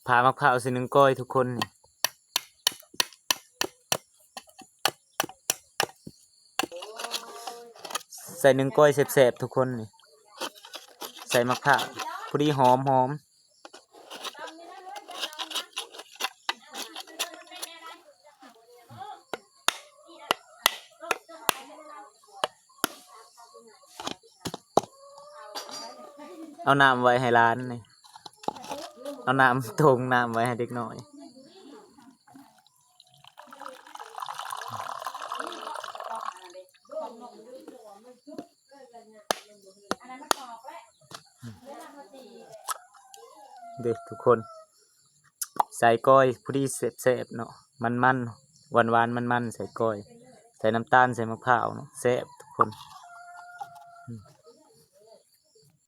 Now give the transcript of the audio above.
ผ่ามะพร้าวใส่หนึ่งก้อยทุกคนใส่หนึ่งก้อยแซ่บๆทุกคนนี่ใส่มะพร้าวพอดีหอมเอาน้ำไว้ให้ร้านนี่เอาน้ำทงน้ำไว้ให้เด็กน้อยเด็กทุกคนใส่ก้อยพอดีแซ่บๆเนาะมันหวานมันใส่ก้อยใส่น้ำตาลใส่มะพร้าวเนาะแซ่บทุกคน